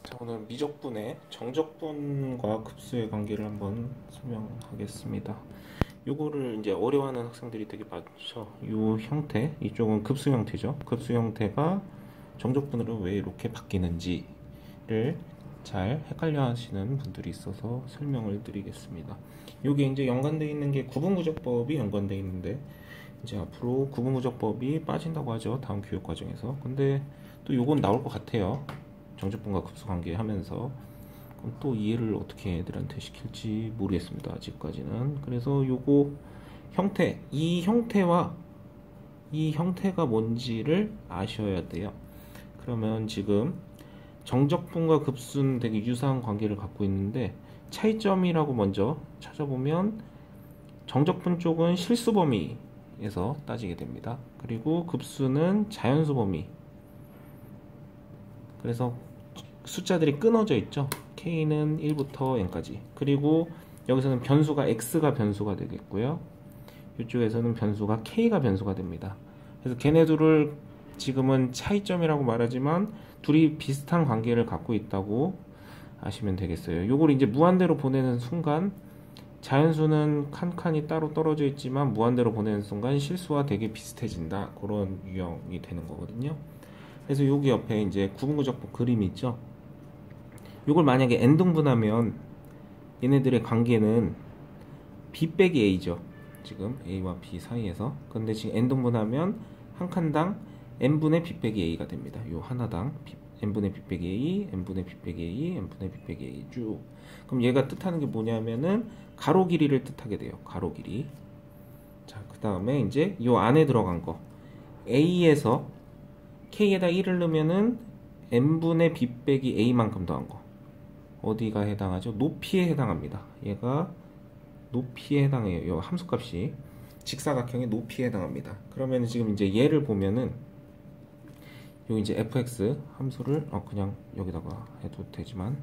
자, 오늘 미적분의 정적분과 급수의 관계를 한번 설명하겠습니다. 요거를 이제 어려워하는 학생들이 되게 많죠. 요 형태, 이쪽은 급수 형태죠. 급수 형태가 정적분으로 왜 이렇게 바뀌는지를 잘 헷갈려 하시는 분들이 있어서 설명을 드리겠습니다. 요게 이제 연관되어 있는 게 구분구조법이 연관되어 있는데, 이제 앞으로 구분구조법이 빠진다고 하죠. 다음 교육 과정에서. 근데 또 요건 나올 것 같아요. 정적분과 급수 관계 하면서. 그럼 또 이해를 어떻게 애들한테 시킬지 모르겠습니다. 아직까지는. 그래서 요거 형태, 이 형태가 뭔지를 아셔야 돼요. 그러면 지금 정적분과 급수는 되게 유사한 관계를 갖고 있는데, 차이점이라고 먼저 찾아보면 정적분 쪽은 실수 범위에서 따지게 됩니다. 그리고 급수는 자연수 범위. 그래서 숫자들이 끊어져 있죠. K는 1부터 N까지. 그리고 여기서는 변수가 X가 변수가 되겠고요. 이쪽에서는 변수가 K가 변수가 됩니다. 그래서 걔네들을 지금은 차이점이라고 말하지만 둘이 비슷한 관계를 갖고 있다고 아시면 되겠어요. 요걸 이제 무한대로 보내는 순간 자연수는 칸칸이 따로 떨어져 있지만 무한대로 보내는 순간 실수와 되게 비슷해진다. 그런 유형이 되는 거거든요. 그래서 여기 옆에 이제 구분구조법 그림이 있죠. 이걸 만약에 n등분하면 얘네들의 관계는 b 빼기 a죠. 지금 a와 b 사이에서. 근데 지금 n등분하면 한 칸당 n분의 b 빼기 a가 됩니다. 요 하나당 n분의 b 빼기 a, n분의 b 빼기 a, n분의 b 빼기 a 쭉. 그럼 얘가 뜻하는 게 뭐냐면은 가로 길이를 뜻하게 돼요. 가로 길이. 자, 그 다음에 이제 요 안에 들어간 거 a에서 k에다 1을 넣으면은 n분의 b 빼기 a만큼 더한 거. 어디가 해당하죠? 높이에 해당합니다. 얘가 높이에 해당해요. 이 함수값이 직사각형의 높이에 해당합니다. 그러면 지금 이제 얘를 보면은 요 이제 fx 함수를 그냥 여기다가 해도 되지만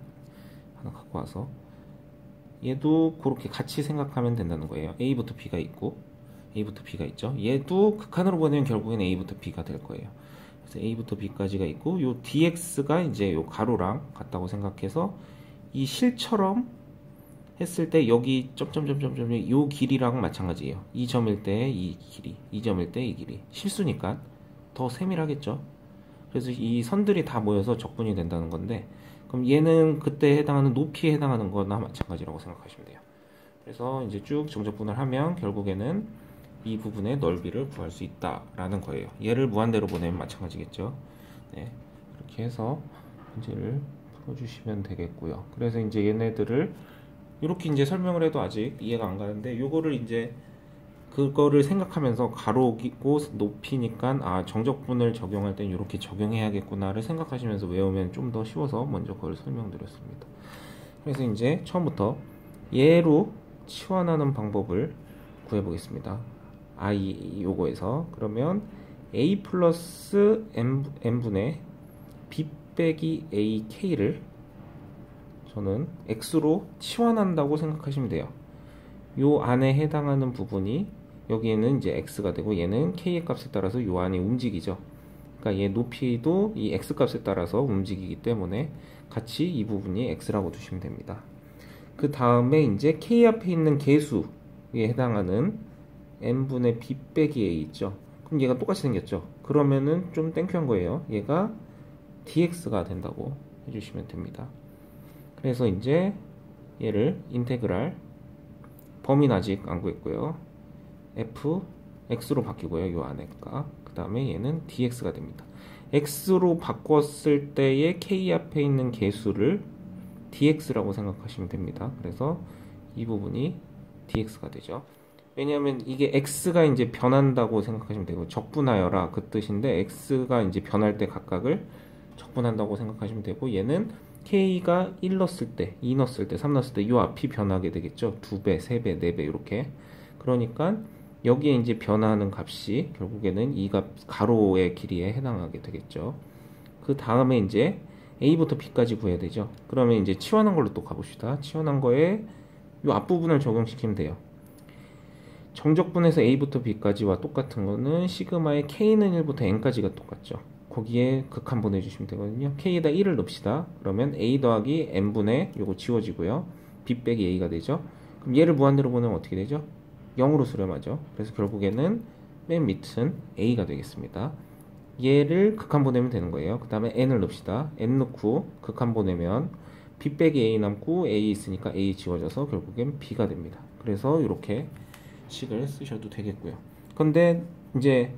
하나 갖고 와서 얘도 그렇게 같이 생각하면 된다는 거예요. a부터 b가 있고 a부터 b가 있죠. 얘도 극한으로 보내면 결국엔 a부터 b가 될 거예요. 그래서 a부터 b까지가 있고 요 dx가 이제 요 가로랑 같다고 생각해서 이 실처럼 했을 때 여기 점점점점점 요 길이랑 마찬가지예요. 이 점일 때 이 길이, 이 점일 때 이 길이. 실수니까 더 세밀하겠죠. 그래서 이 선들이 다 모여서 적분이 된다는 건데, 그럼 얘는 그때 해당하는 높이에 해당하는 거나 마찬가지라고 생각하시면 돼요. 그래서 이제 쭉 정적분을 하면 결국에는 이 부분의 넓이를 구할 수 있다라는 거예요. 얘를 무한대로 보내면 마찬가지겠죠. 네, 그렇게 해서 문제를 풀어주시면 되겠고요. 그래서 이제 얘네들을 이렇게 이제 설명을 해도 아직 이해가 안 가는데, 요거를 이제 그거를 생각하면서 가로고 높이니까 정적분을 적용할 땐 이렇게 적용해야겠구나를 생각하시면서 외우면 좀 더 쉬워서 먼저 그걸 설명드렸습니다. 그래서 이제 처음부터 얘로 치환하는 방법을 구해보겠습니다. 요거에서 그러면 a 플러스 n분의 b 빼기 ak를 저는 x로 치환한다고 생각하시면 돼요. 요 안에 해당하는 부분이 여기에는 이제 x가 되고 얘는 k의 값에 따라서 요 안이 움직이죠. 그러니까 얘 높이도 이 x 값에 따라서 움직이기 때문에 같이 이 부분이 x라고 두시면 됩니다. 그 다음에 이제 k 앞에 있는 개수에 해당하는 n분의 b 빼기 a 있죠. 그럼 얘가 똑같이 생겼죠. 그러면은 좀 땡큐한 거예요. 얘가 dx가 된다고 해주시면 됩니다. 그래서 이제 얘를 인테그랄, 범위는 아직 안 구했고요. f x로 바뀌고요. 요 안에가. 그 다음에 얘는 dx가 됩니다. x로 바꿨을 때의 k 앞에 있는 개수를 dx라고 생각하시면 됩니다. 그래서 이 부분이 dx가 되죠. 왜냐하면 이게 x가 이제 변한다고 생각하시면 되고, 적분하여라 그 뜻인데 x가 이제 변할 때 각각을 적분한다고 생각하시면 되고, 얘는 k가 1 넣었을 때, 2 넣었을 때, 3 넣었을 때 이 앞이 변하게 되겠죠. 2배, 3배, 4배 이렇게. 그러니까 여기에 이제 변화하는 값이 결국에는 이 값 가로의 길이에 해당하게 되겠죠. 그 다음에 이제 a부터 b까지 구해야 되죠. 그러면 이제 치환한 걸로 또 가봅시다. 치환한 거에 이 앞부분을 적용시키면 돼요. 정적분에서 a부터 b까지와 똑같은 거는 시그마의 k는 1부터 n까지가 똑같죠. 거기에 극한 보내주시면 되거든요. k에다 1을 넣읍시다. 그러면 a 더하기 n분의 요거 지워지고요. b 빼기 a가 되죠. 그럼 얘를 무한대로 보내면 어떻게 되죠? 0으로 수렴하죠. 그래서 결국에는 맨 밑은 a가 되겠습니다. 얘를 극한 보내면 되는 거예요. 그 다음에 n을 넣읍시다. n 넣고 극한 보내면 b 빼기 a 남고 a 있으니까 a 지워져서 결국엔 b가 됩니다. 그래서 이렇게 식을 쓰셔도 되겠고요. 근데 이제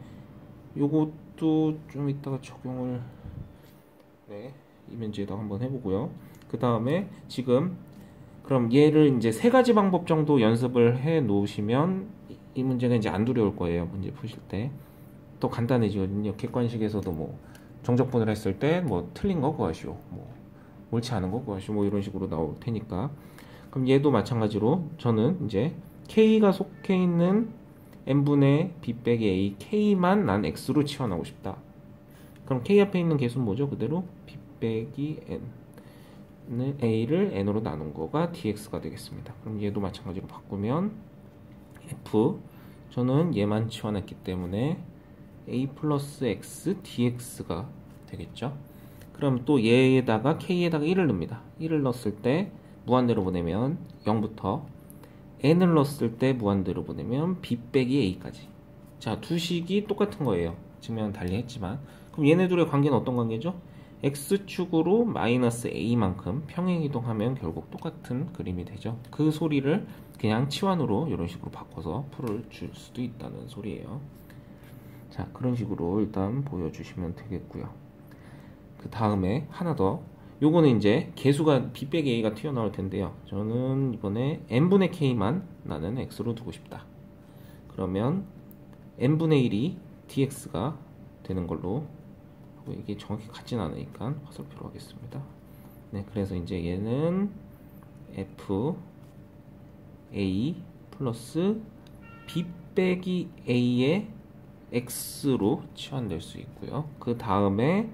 요것도 좀 이따가 적용을 이 문제도 한번 해보고요. 그 다음에 지금 그럼 얘를 이제 세 가지 방법 정도 연습을 해 놓으시면 이 문제가 이제 안 두려울 거예요. 문제 푸실 때 또 간단해지거든요. 객관식에서도 뭐 정적분을 했을 때 뭐 틀린 거 구하시오, 뭐 옳지 않은 거 구하시오, 뭐 이런 식으로 나올 테니까. 그럼 얘도 마찬가지로 저는 이제 k가 속해 있는 n분의 b 빼기 a k만 난 x로 치환하고 싶다. 그럼 k 앞에 있는 개수는 뭐죠? 그대로 b 빼기 n a를 n으로 나눈 거가 dx가 되겠습니다. 그럼 얘도 마찬가지로 바꾸면 f 저는 얘만 치환했기 때문에 a 플러스 x dx가 되겠죠. 그럼 또 얘에다가 k에다가 1을 넣습니다. 1을 넣었을 때 무한대로 보내면 0부터 n을 넣었을 때 무한대로 보내면 b 빼기 a까지. 자, 두 식이 똑같은 거예요. 증명은 달리 했지만. 그럼 얘네 둘의 관계는 어떤 관계죠? x축으로 마이너스 a만큼 평행 이동하면 결국 똑같은 그림이 되죠. 그 소리를 그냥 치환으로 이런 식으로 바꿔서 풀어줄 수도 있다는 소리예요. 자, 그런 식으로 일단 보여주시면 되겠고요. 그 다음에 하나 더. 요거는 이제 개수가 b 빼기 a가 튀어나올 텐데요. 저는 이번에 n분의 k만 나는 x로 두고 싶다. 그러면 n분의 1이 dx가 되는 걸로, 이게 정확히 같진 않으니까 화살표로 하겠습니다. 네, 그래서 이제 얘는 f a 플러스 b 빼기 a의 x로 치환될 수 있고요. 그 다음에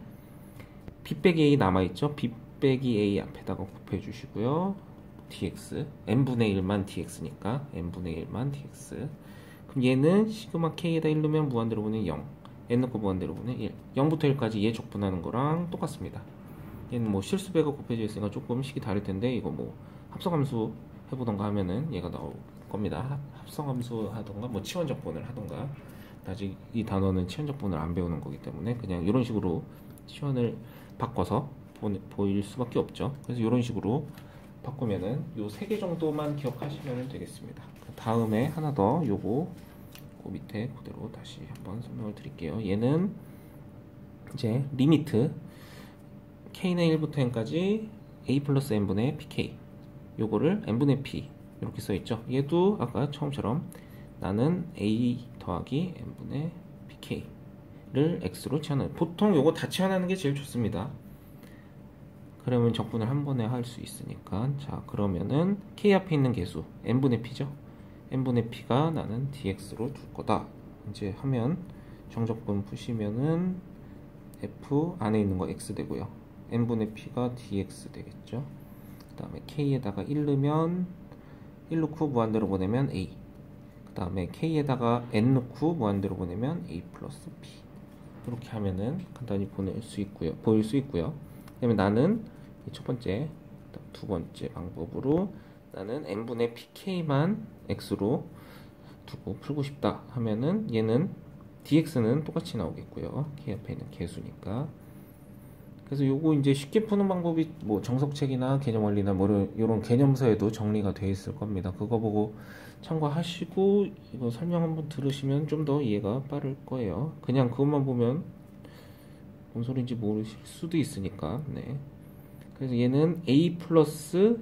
b 빼기 a 남아있죠? b 빼기 a 앞에다가 곱해 주시고요. dx n분의 1만 dx니까 n분의 1만 dx. 그럼 얘는 시그마 k에다 1 넣으면 무한대로 보면 0, n 넣고 무한대로 보면 1, 0부터 1까지 얘 적분하는 거랑 똑같습니다. 얘는 뭐 실수배가 곱해져 있으니까 조금 식이 다를 텐데, 이거 뭐 합성함수 해보던가 하면은 얘가 나올 겁니다. 합성함수 하던가 뭐 치환적분을 하던가. 아직 이 단어는 치환적분을 안 배우는 거기 때문에 그냥 이런 식으로 치환을 바꿔서 보일 수밖에 없죠. 그래서 이런 식으로 바꾸면은 요 세 개 정도만 기억하시면 되겠습니다. 그 다음에 하나 더, 요거 그 밑에 그대로 다시 한번 설명을 드릴게요. 얘는 이제 리미트 k는 1부터 n까지 a 플러스 n분의 pk, 요거를 n분의 p 이렇게 써있죠. 얘도 아까 처음처럼 나는 a 더하기 n분의 pk를 x로 치환하는, 보통 요거 다 치환하는 게 제일 좋습니다. 그러면 적분을 한 번에 할 수 있으니까. 자, 그러면은 k 앞에 있는 개수 n분의 p죠. n분의 p가 나는 dx로 둘 거다. 이제 하면 정적분 푸시면은 f 안에 있는 거 x 되고요. n분의 p가 dx 되겠죠. 그 다음에 k에다가 1 넣으면 1 넣고 무한대로 보내면 a. 그 다음에 k에다가 n 넣고 무한대로 보내면 a 플러스 p. 이렇게 하면은 간단히 보일 수 있고요. 그다음에 나는 첫 번째, 두 번째 방법으로 나는 n분의 pk만 x로 두고 풀고 싶다 하면은 얘는 dx는 똑같이 나오겠고요. k 앞에 있는 개수니까. 그래서 요거 이제 쉽게 푸는 방법이 뭐 정석책이나 개념원리나 뭐 이런 개념서에도 정리가 되어 있을 겁니다. 그거 보고 참고하시고 이거 설명 한번 들으시면 좀 더 이해가 빠를 거예요. 그냥 그것만 보면 뭔 소리인지 모르실 수도 있으니까. 네. 그래서 얘는 a 플러스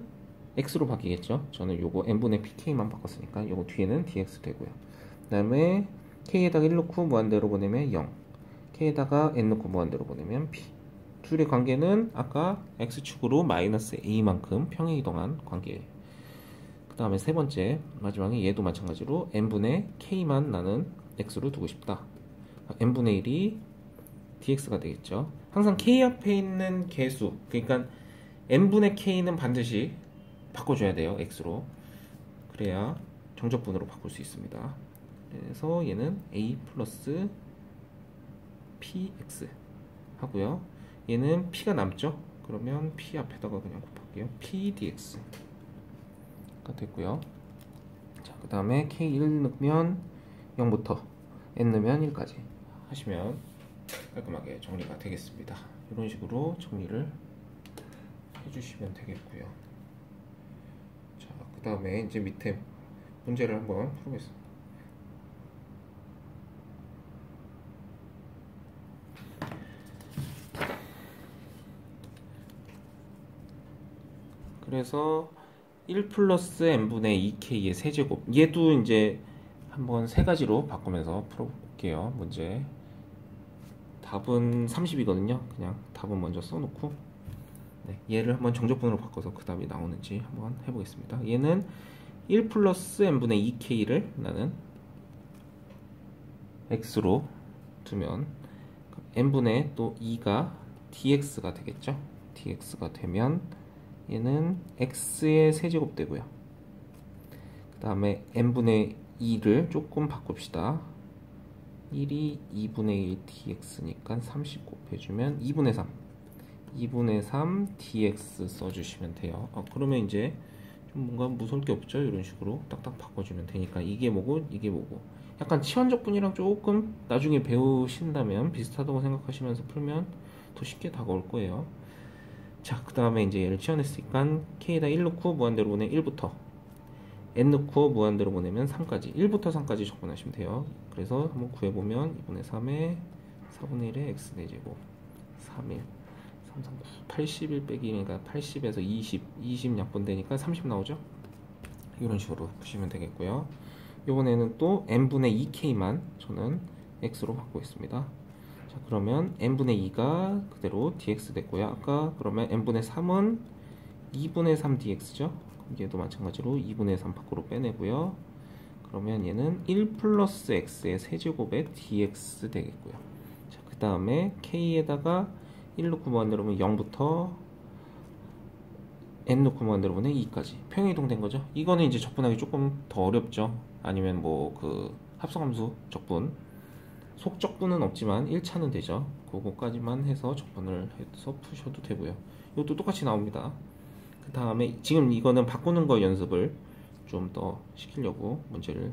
x로 바뀌겠죠. 저는 요거 n분의 pk만 바꿨으니까 요거 뒤에는 dx 되고요. 그 다음에 k에다가 1 넣고 무한대로 보내면 0, k에다가 n 넣고 무한대로 보내면 p. 둘의 관계는 아까 x축으로 마이너스 a만큼 평행 이동한 관계예요. 그 다음에 세 번째, 마지막에 얘도 마찬가지로 n분의 k만 나는 x로 두고 싶다. n분의 1이 dx가 되겠죠. 항상 k 앞에 있는 개수, 그러니까 n분의 k는 반드시 바꿔줘야 돼요. x로. 그래야 정적분으로 바꿀 수 있습니다. 그래서 얘는 a 플러스 px. 하고요. 얘는 p가 남죠. 그러면 p 앞에다가 그냥 곱할게요. p dx가 됐고요. 자, 그 다음에 k1 넣으면 0부터 n 넣으면 1까지 하시면 깔끔하게 정리가 되겠습니다. 이런 식으로 정리를 해주시면 되겠고요. 자, 그 다음에 이제 밑에 문제를 한번 풀어보겠습니다. 그래서 1 플러스 n분의 2k의 세제곱, 얘도 이제 한번 세 가지로 바꾸면서 풀어볼게요. 문제 답은 30이거든요. 그냥 답은 먼저 써놓고 얘를 한번 정적분으로 바꿔서 그 답이 나오는지 한번 해보겠습니다. 얘는 1 플러스 n분의 2k를 나는 x로 두면 n분의 또 2가 dx가 되겠죠. dx가 되면 얘는 x의 세제곱 되고요. 그 다음에 n분의 2를 조금 바꿉시다. 1이 2분의 1 dx니까 30 곱해주면 2분의 3 2분의 3 dx 써주시면 돼요. 그러면 이제 좀 뭔가 무서울 게 없죠. 이런 식으로 딱딱 바꿔주면 되니까 이게 뭐고 이게 뭐고, 약간 치환적분이랑 조금 나중에 배우신다면 비슷하다고 생각하시면서 풀면 더 쉽게 다가올 거예요. 자, 그 다음에 이제 얘를 치환했으니까 k에다 1 넣고 무한대로 보내 1부터 n 넣고 무한대로 보내면 3까지 1부터 3까지 적분하시면 돼요. 그래서 한번 구해보면 2분의 3에 4분의 1에 x 4제곱 3일 3, 3, 9, 81 빼기 1이니까 80에서 20 약분되니까 30 나오죠. 이런 식으로 푸시면 되겠고요. 이번에는 또 n분의 2k만 저는 x로 바꾸고 있습니다. 자, 그러면 n분의 2가 그대로 dx 됐고요. 아까 그러면 n분의 3은 2분의 3 dx죠. 얘도 마찬가지로 2분의 3 밖으로 빼내고요. 그러면 얘는 1 플러스 x의 세제곱의 dx 되겠고요. 자, 그 다음에 k에다가 1 넣고 무한대로 보면 0부터 n 넣고 무한대로 보면 2까지 평행이동 된 거죠. 이거는 이제 적분하기 조금 더 어렵죠. 아니면 뭐 그 합성함수 적분, 속적분은 없지만 1차는 되죠. 그거까지만 해서 적분을 해서 푸셔도 되고요. 이것도 똑같이 나옵니다. 그 다음에 지금 이거는 바꾸는 거 연습을 좀 더 시키려고 문제를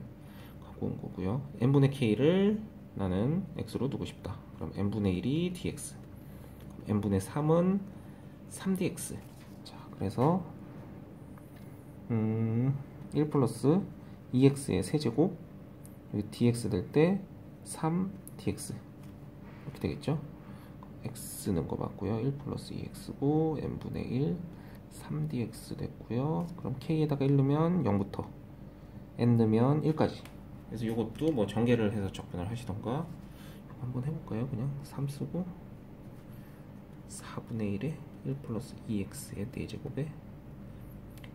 갖고 온 거고요. n분의 k를 나는 x로 두고 싶다. 그럼 n분의 1이 dx, n분의 3은 3dx. 자, 그래서 1 플러스 2x의 세제곱, 여기 dx 될 때 3dx 이렇게 되겠죠. x 는 거 맞고요. 1 플러스 2x고 n분의 1 3dx 됐고요. 그럼 k에다가 1 넣으면 0부터 n 넣으면 1까지. 그래서 이것도 뭐 전개를 해서 적분을 하시던가 한번 해볼까요? 그냥 3 쓰고 4분의 1에 1 플러스 2x의 4제곱에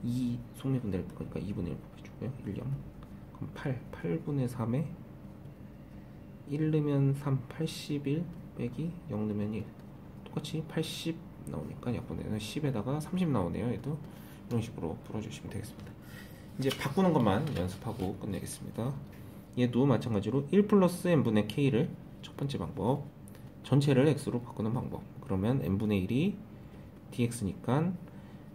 2 속리분될 거니까 2분의 1 곱해주고요. 1, 0. 그럼 8분의 3에 1 넣으면 3, 81 빼기 0 넣으면 1. 똑같이 80 나오니까 약분되는 10에다가 30 나오네요. 얘도 이런 식으로 풀어주시면 되겠습니다. 이제 바꾸는 것만 연습하고 끝내겠습니다. 얘도 마찬가지로 1 플러스 n분의 k를 첫 번째 방법, 전체를 x로 바꾸는 방법. 그러면 n분의 1이 dx니까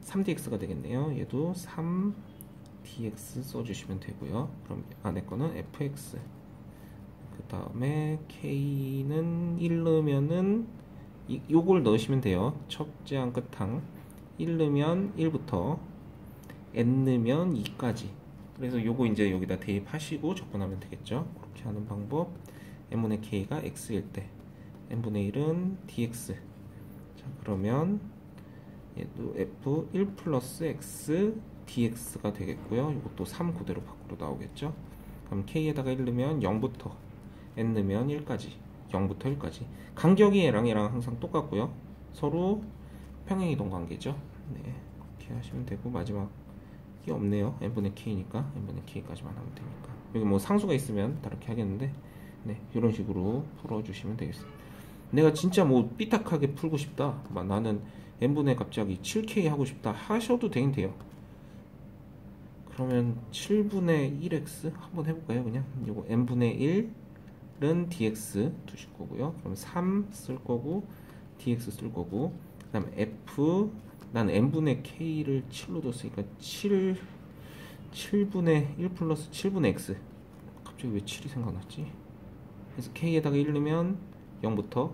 3dx가 되겠네요. 얘도 3dx 써주시면 되고요. 그럼 안에 거는 fx, 그 다음에 k는 1 넣으면은 요걸 넣으시면 돼요. 첩제한 끝항 1 넣으면 1부터 n 넣으면 2까지. 그래서 요거 이제 여기다 대입하시고 적분하면 되겠죠. 그렇게 하는 방법. n분의 k가 x일 때 n분의 1은 dx. 자, 그러면 얘도 f 1 플러스 x dx가 되겠고요. 이것도 3 그대로 밖으로 나오겠죠. 그럼 k에다가 1 넣으면 0부터 n 넣으면 1까지 0부터 1까지. 간격이 얘랑 항상 똑같고요. 서로 평행이동 관계죠. 네, 그렇게 하시면 되고 마지막이 없네요. n분의 k니까 n분의 k까지만 하면 되니까. 여기 뭐 상수가 있으면 다르게 하겠는데, 네, 이런 식으로 풀어주시면 되겠습니다. 내가 진짜 뭐 삐딱하게 풀고 싶다, 막 나는 n분의 갑자기 7k 하고 싶다 하셔도 되긴 돼요. 그러면 7분의 1x 한번 해볼까요? 그냥 이거 n분의 1은 dx 두실 거고요. 그럼 3 쓸 거고 dx 쓸 거고, 그 다음에 f, 난 n분의 k를 7로 뒀으니까 7분의 1 플러스 7분의 x. 갑자기 왜 7이 생각났지? 그래서 k에다가 1 넣으면 0부터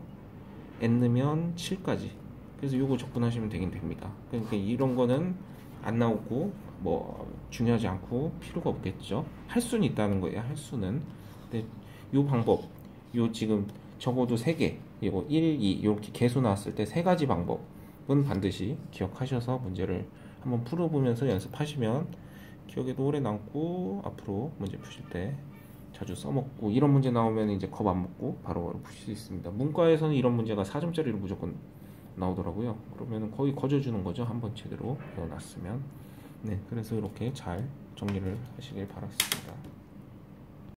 n 넣으면 7까지. 그래서 요거 접근하시면 되긴 됩니다. 그러니까 이런 거는 안 나오고 뭐 중요하지 않고 필요가 없겠죠. 할 수는 있다는 거예요. 할 수는. 근데 요 방법, 요 지금 적어도 3개, 이거 1, 2 이렇게 개수 나왔을 때 3가지 방법은 반드시 기억하셔서 문제를 한번 풀어보면서 연습하시면 기억에도 오래 남고 앞으로 문제 푸실 때 자주 써먹고, 이런 문제 나오면 이제 겁 안 먹고 바로바로 푸실 수 있습니다. 문과에서는 이런 문제가 4점짜리로 무조건 나오더라고요. 그러면 거의 거저주는 거죠. 한번 제대로 배워놨으면. 네, 그래서 이렇게 잘 정리를 하시길 바랍니다.